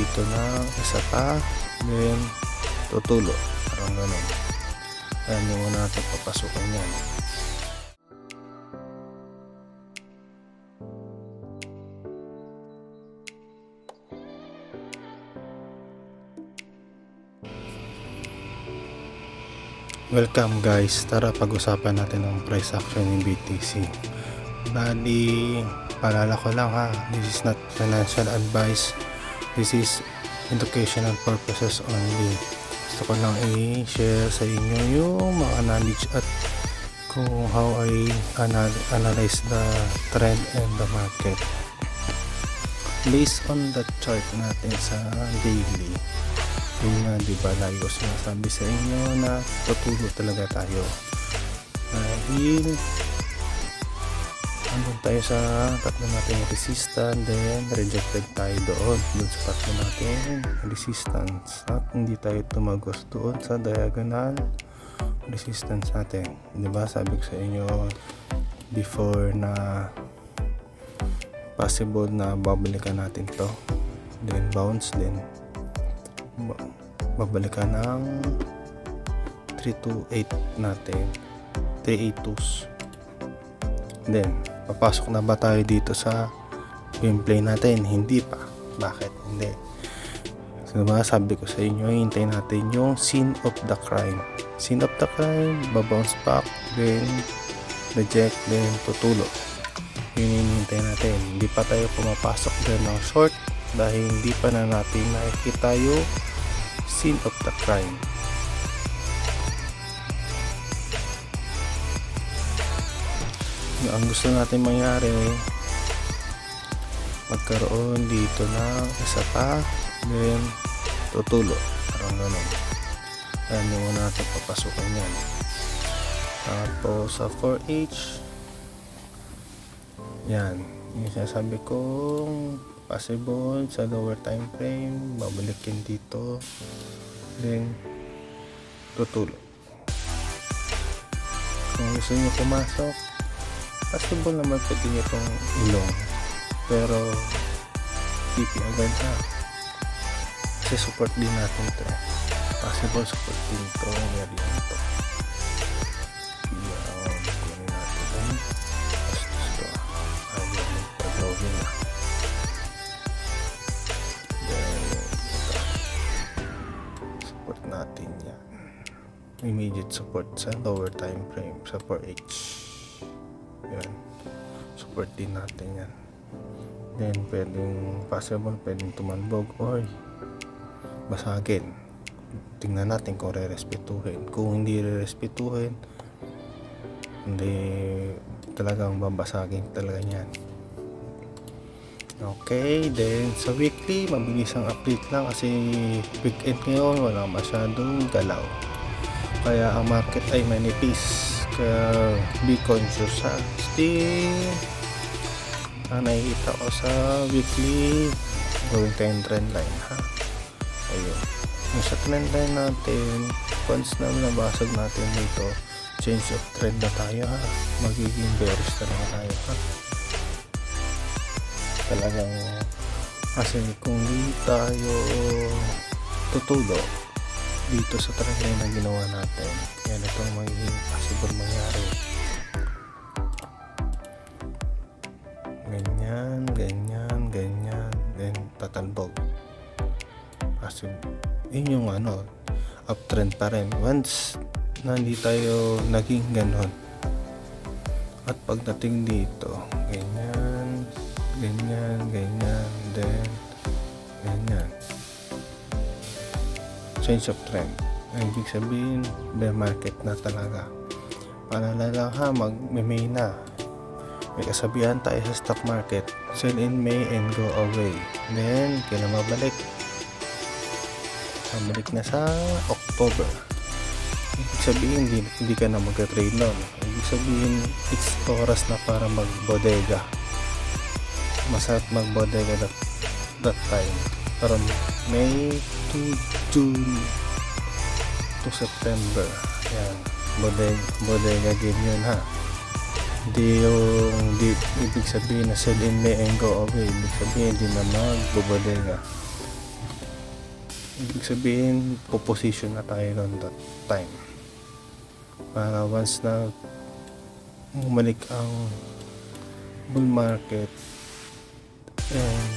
dito ng isa pa, then tutulo, parang ganun. Kaya hindi mo natin papasukin yan. Welcome guys, tara pag-usapan natin ang price action ng BTC. Bali, paalala ko lang ha, this is not financial advice, this is educational purposes only. Gusto ko lang i-share sa inyo yung mga knowledge at kung how I analyze the trend and the market based on the chart natin sa daily. Yun nga, diba, lagi ko sinasabi sa inyo na tutulo talaga tayo dahil andun tayo sa tatlo natin resistance, then rejected tayo doon sa tatlo natin resistance at hindi tayo tumagos doon sa diagonal resistance natin. Diba, sabi ko sa inyo before na possible na babalikan natin to, then bounce, then babalikan ng 328 natin, 382s. Then papasok na ba tayo dito sa gameplay natin? Hindi pa. Bakit hindi? So, diba, sabi ko sa inyo, hintayin natin yung scene of the crime. Scene of the crime, babounce back, then reject, then tutulo. Yun yung hintayin natin. Hindi pa tayo pumapasok din ng short dahil hindi pa na natin nakikita yung scene of the crime. Ang gusto natin mangyari, magkaroon dito ng isa pa, then tutulo, parang ganun. Kaya hindi mo natin papasukin yan. Tapos sa 4H, yan yung sinasabi kong possible sa lower time frame, babalikin dito, then tutulo. Kung gusto nyo pumasok, possible naman pwede nyo itong ilong, pero PP agad ha, kasi support din natin ito. Possible support din ito ang area nito. Kunin natin ang bastos ito, ayaw magpag-login na. Natin yan, immediate support sa lower time frame sa 4H. Yan, support din natin yan. Then pwedeng possible, pwedeng tumalbog or basagin. Tingnan natin kung re-respetuhin. Kung hindi re-respetuhin, hindi, talagang babasagin talaga yan. Okay, then sa weekly, mabilis ang update lang kasi weekend ngayon, wala masyadong galaw. Kaya ang market ay manipis. Kaya be conscious ha. Still, nakikita ko sa weekly, going tayo trend line ha. Ayun. Yung sa trend line natin, once na nabasag natin dito, change of trend na tayo ha. Magiging bearish talaga tayo ha. Talagang kasi kung di tayo tutulo dito sa trendline na ginawa natin, yan itong magiging possible mangyari. Ganyan, then tatalbog. Kasi yun yung uptrend pa rin once na hindi tayo naging ganon. At pagdating dito, ganyan, then ganyan, change of trend. Ibig sabihin bear market na talaga. Paalala ha, mag-May na, may kasabihan tayo sa stock market, sell in May and go away. Then kailan mabalik na sa October. Ibig sabihin hindi ka na mag-trade nun. Ibig sabihin it's oras na para mag-bodega. Masarap mag-bodega that time. Karon May to June to September. Yan, bodega game yun ha. Di ibig sabihin na sell in May and go away. Ibig sabihin di na mag-bodega. Ibig sabihin, po-position na tayo noon that time. Para once na bumalik ang bull market and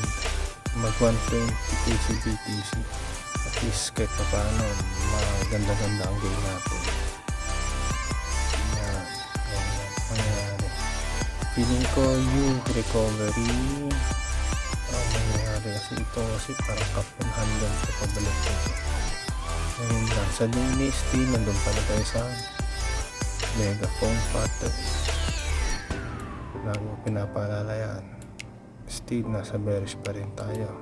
mag 120 KC BTC, at least kahit pa paano maganda-ganda ang gain natin. Yan, ganyan mangyayari. Feeling ko yung recovery ang nangyayari kasi ito kasi parang kapon hanggang sa pabalik ko. Ngayon lang, sa daily still nandun pala tayo sa megaphone pattern. Lagi pinapaalala yan. Still nasa bearish pa rin tayo.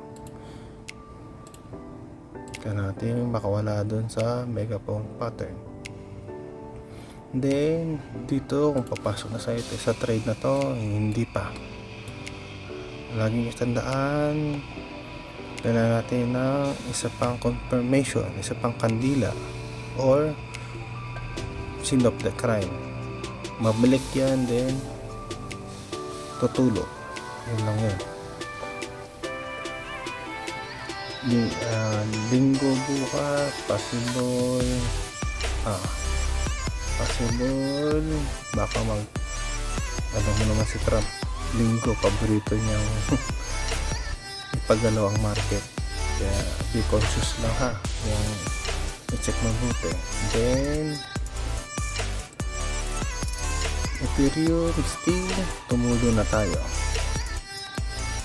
Kaya natin makawala dun sa megaphone pattern. Then dito kung papasok na sa trade na to, hindi pa. Laging tandaan, kailangan natin ng isa pang confirmation, isa pang kandila or scene of the crime. Mabalik yan, then tutulo. Yun lang yun. Linggo bukas possible baka alam mo naman si Trump, linggo paborito niyang ipagalaw ang market, kaya be conscious lang ha, yung i-check mabuti. Then Ethereum still tumulo na tayo,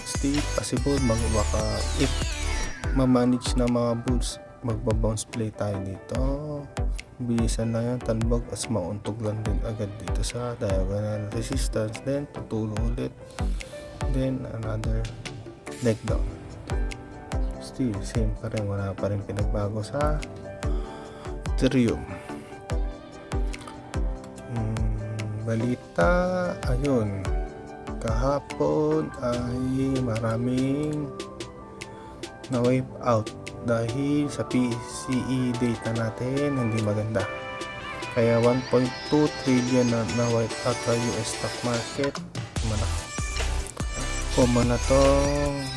still possible baka if ma-manage na mga bulls, magba-bounce play tayo dito. Bilisan lang yan, talbog as mauntog lang din agad dito sa diagonal resistance, then tutulo ulit, then another leg down. Still same pa rin, wala pa rin pinagbago sa Ethereum. Balita, ayun, kahapon ay maraming na wipe out dahil sa PCE data natin hindi maganda, kaya 1.2 trillion na wipe out sa US stock market. Common na to,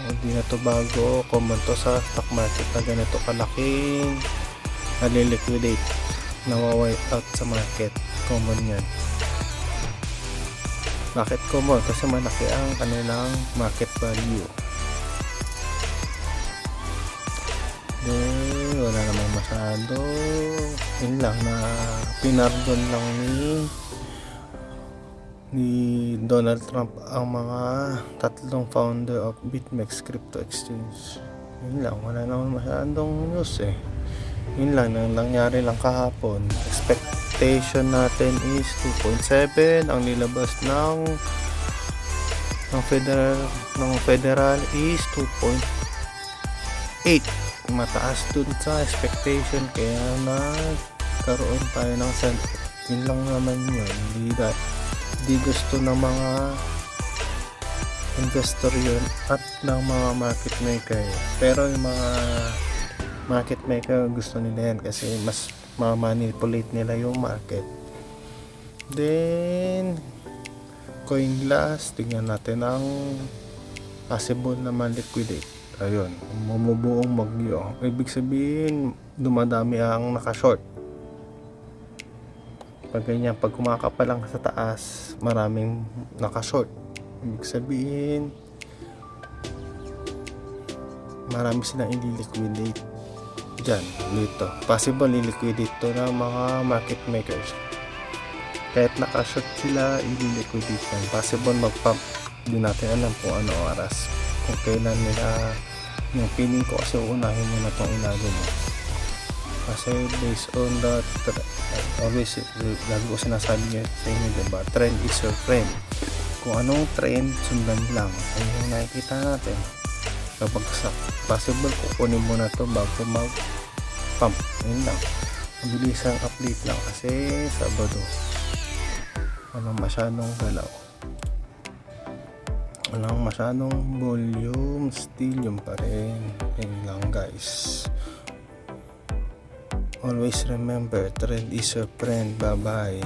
hindi na to bago, common to sa stock market na ganito kalaking naliliquidate, na-wipe out sa market. Common yan. Bakit common? Kasi malaki ang kanilang market value. Then wala namang masyado, yun lang na pinardon lang ni Donald Trump ang mga tatlong founder of BitMEX Crypto Exchange. Yun lang, wala namang masyadong news eh. Yun lang, nang nangyari lang kahapon. Expectation natin is 2.7, ang nilabas ng federal is 2.8, mataas dun sa expectation, kaya nagkaroon tayo ng sell-off. Yun lang naman yun. Hindi gusto ng mga investor yun at ng mga market maker, pero yung mga market maker gusto nila yan kasi mas ma-manipulate nila yung market. Then coin glass, tingnan natin ang possible na ma-liquidate. Ayun, bumubuong bagyo. Ibig sabihin, dumadami ang naka-short. Pag ganyan, pag kumakapa lang sa taas, maraming naka-short. Ibig sabihin, marami silang i-liquidate dyan, dito. Possible i-liquidate to ng mga market makers. Kahit naka-short sila, i-liquidate yan. Possible mag-pump. Hindi natin alam kung ano oras, kung kailan nila. Yung feeling ko kasi unahin mo na itong ilago mo, kasi based on that always, lagi ko sinasabi niya sa inyo, diba, trend is your friend. Kung anong trend, sundan lang. Ay yung nakikita natin babagsak, possible kukunin mo na to bago mag pump. Yun lang, mabilisang update lang kasi Sabado walang masyadong galaw, walang masyadong volume, still yung pa rin. Yun lang guys, always remember, trend is your friend. Bye bye.